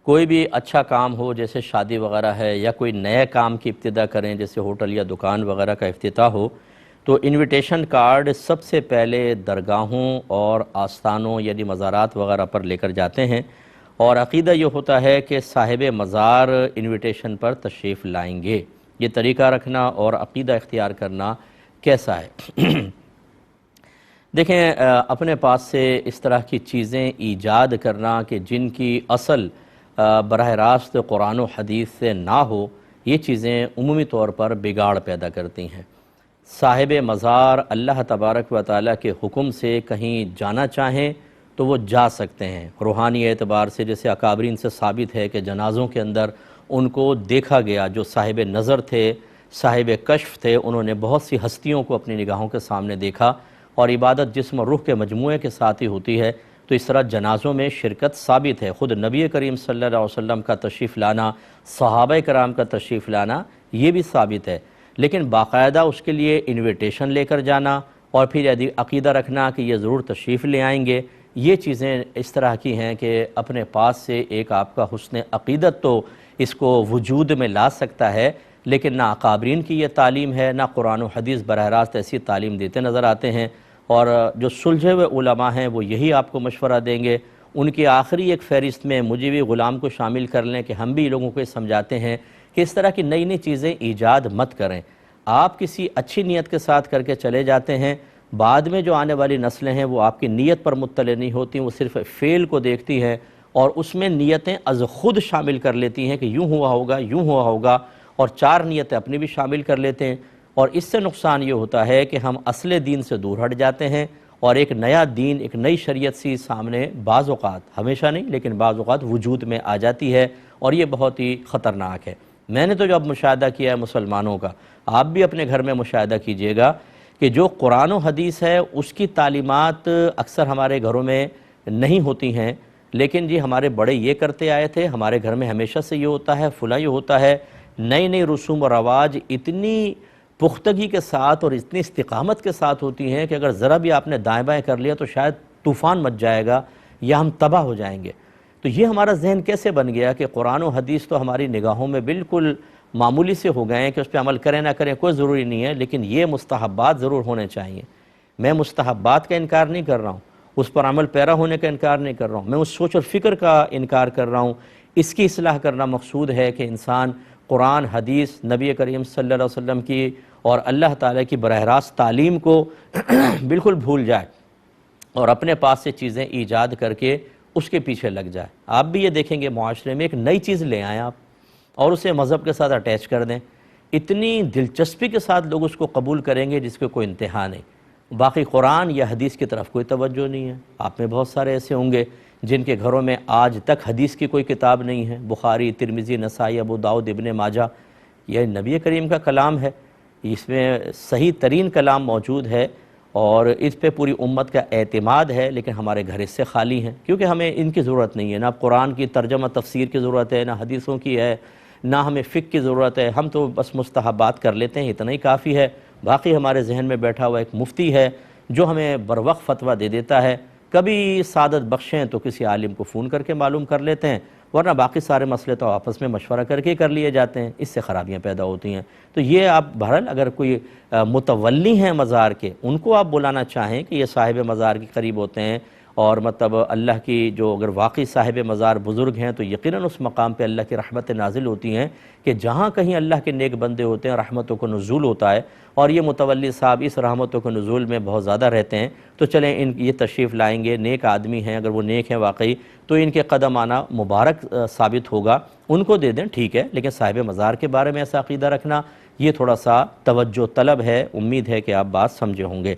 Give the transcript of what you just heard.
کوئی بھی اچھا کام ہو جیسے شادی وغیرہ ہے یا کوئی نئے کام کی ابتدا کریں جیسے ہوٹل یا دکان وغیرہ کا افتتاح ہو، تو انویٹیشن کارڈ سب سے پہلے درگاہوں اور آستانوں یعنی مزارات وغیرہ پر لے کر جاتے ہیں، اور عقیدہ یہ ہوتا ہے کہ صاحب مزار انویٹیشن پر تشریف لائیں گے۔ یہ طریقہ رکھنا اور عقیدہ اختیار کرنا کیسا ہے؟ دیکھیں، اپنے پاس سے اس طرح کی چیزیں ایجاد کرنا کہ جن کی اصل براہ راست قرآن و حدیث سے نہ ہو، یہ چیزیں عمومی طور پر بگاڑ پیدا کرتی ہیں۔ صاحب مزار اللہ تبارک و تعالیٰ کے حکم سے کہیں جانا چاہیں تو وہ جا سکتے ہیں۔ روحانی اعتبار سے جیسے اکابرین سے ثابت ہے کہ جنازوں کے اندر ان کو دیکھا گیا، جو صاحب نظر تھے، صاحب کشف تھے، انہوں نے بہت سی ہستیوں کو اپنی نگاہوں کے سامنے دیکھا، اور عبادت جسم و روح کے مجموعے کے ساتھ ہی ہوتی ہے، تو اس طرح جنازوں میں شرکت ثابت ہے۔ خود نبی کریم صلی اللہ علیہ وسلم کا تشریف لانا، صحابہ کرام کا تشریف لانا، یہ بھی ثابت ہے، لیکن باقاعدہ اس کے لیے انویٹیشن لے کر جانا اور پھر عقیدہ رکھنا کہ یہ ضرور تشریف لے آئیں گے، یہ چیزیں اس طرح کی ہیں کہ اپنے پاس سے ایک آپ کا حسن عقیدت تو اس کو وجود میں لا سکتا ہے، لیکن نہ اکابرین کی یہ تعلیم ہے، نہ قرآن و حدیث براہ راست ایسی تعلیم دیتے نظر آتے ہیں، اور جو سلجھے ہوئے علماء ہیں وہ یہی آپ کو مشورہ دیں گے۔ ان کی آخری ایک فہرست میں مجھے بھی غلام کو شامل کر لیں کہ ہم بھی لوگوں کو سمجھاتے ہیں کہ اس طرح کی نئی نئی چیزیں ایجاد مت کریں۔ آپ کسی اچھی نیت کے ساتھ کر کے چلے جاتے ہیں، بعد میں جو آنے والی نسلیں ہیں وہ آپ کی نیت پر مطلع نہیں ہوتی، وہ صرف فعل کو دیکھتی ہیں اور اس میں نیتیں از خود شامل کر لیتی ہیں کہ یوں ہوا ہوگا، یوں ہوا ہوگا، اور چار نیتیں اپنی بھی شامل کر لیتے ہیں، اور اس سے نقصان یہ ہوتا ہے کہ ہم اصل دین سے دور ہٹ جاتے ہیں، اور ایک نیا دین، ایک نئی شریعت سی سامنے بعض اوقات، ہمیشہ نہیں لیکن بعض اوقات وجود میں آ جاتی ہے، اور یہ بہت ہی خطرناک ہے۔ میں نے تو جو اب مشاہدہ کیا ہے مسلمانوں کا، آپ بھی اپنے گھر میں مشاہدہ کیجئے گا کہ جو قرآن و حدیث ہے اس کی تعلیمات اکثر ہمارے گھروں میں نہیں ہوتی ہیں، لیکن جی ہمارے بڑے یہ کرتے آئے تھے، ہمارے گھر میں ہمیشہ سے یہ ہوتا ہے، فلاں یہ ہوتا ہے، نئی نئی رسوم و رواج اتنی پختگی کے ساتھ اور اتنی استقامت کے ساتھ ہوتی ہیں کہ اگر ذرا بھی آپ نے دائیں بائیں کر لیا تو شاید طوفان مچ جائے گا یا ہم تباہ ہو جائیں گے۔ تو یہ ہمارا ذہن کیسے بن گیا کہ قرآن و حدیث تو ہماری نگاہوں میں بالکل معمولی سے ہو گئے ہیں کہ اس پہ عمل کریں نہ کریں کوئی ضروری نہیں ہے، لیکن یہ مستحبات ضرور ہونے چاہیے۔ میں مستحبات کا انکار نہیں کر رہا ہوں، اس پر عمل پیرا ہونے کا انکار نہیں کر رہا ہوں، میں اس سوچ اور فکر کا انکار کر رہا ہوں۔ اس کی اصلاح کرنا مقصود ہے کہ انسان قرآن، حدیث، نبی کریم صلی اللہ علیہ وسلم کی اور اللہ تعالیٰ کی براہ راست تعلیم کو بالکل بھول جائے اور اپنے پاس سے چیزیں ایجاد کر کے اس کے پیچھے لگ جائے۔ آپ بھی یہ دیکھیں گے معاشرے میں ایک نئی چیز لے آئیں آپ اور اسے مذہب کے ساتھ اٹیچ کر دیں، اتنی دلچسپی کے ساتھ لوگ اس کو قبول کریں گے جس کے کوئی انتہا نہیں۔ باقی قرآن یا حدیث کی طرف کوئی توجہ نہیں ہے۔ آپ میں بہت سارے ایسے ہوں گے جن کے گھروں میں آج تک حدیث کی کوئی کتاب نہیں ہے، بخاری، ترمذی، نسائی، ابو داؤد، ابن ماجہ، یہ نبی کریم کا کلام ہے، اس میں صحیح ترین کلام موجود ہے اور اس پہ پوری امت کا اعتماد ہے، لیکن ہمارے گھر اس سے خالی ہیں کیونکہ ہمیں ان کی ضرورت نہیں ہے، نہ قرآن کی ترجمہ تفسیر کی ضرورت ہے، نہ حدیثوں کی ہے، نہ ہمیں فقہ کی ضرورت ہے، ہم تو بس مستحبات کر لیتے ہیں، اتنا ہی کافی ہے۔ باقی ہمارے ذہن میں بیٹھا ہوا ایک مفتی ہے جو ہمیں بروقت فتویٰ دے دیتا ہے، کبھی سعادت بخشیں تو کسی عالم کو فون کر کے معلوم کر لیتے ہیں، ورنہ باقی سارے مسئلے تو آپس میں مشورہ کر کے کر لیے جاتے ہیں، اس سے خرابیاں پیدا ہوتی ہیں۔ تو یہ آپ بہرحال اگر کوئی متولی ہیں مزار کے، ان کو آپ بلانا چاہیں کہ یہ صاحب مزار کے قریب ہوتے ہیں، اور مطلب اللہ کی جو اگر واقعی صاحب مزار بزرگ ہیں تو یقیناً اس مقام پہ اللہ کی رحمت نازل ہوتی ہیں کہ جہاں کہیں اللہ کے نیک بندے ہوتے ہیں رحمتوں کو نزول ہوتا ہے، اور یہ متولی صاحب اس رحمتوں کو نزول میں بہت زیادہ رہتے ہیں، تو چلیں یہ تشریف لائیں گے، نیک آدمی ہیں، اگر وہ نیک ہیں واقعی تو ان کے قدم آنا مبارک ثابت ہوگا، ان کو دے دیں ٹھیک ہے، لیکن صاحب مزار کے بارے میں ایسا عقیدہ رکھنا یہ تھوڑا سا توجہ طلب ہے۔ امید ہے کہ آپ بات سمجھے ہوں گے۔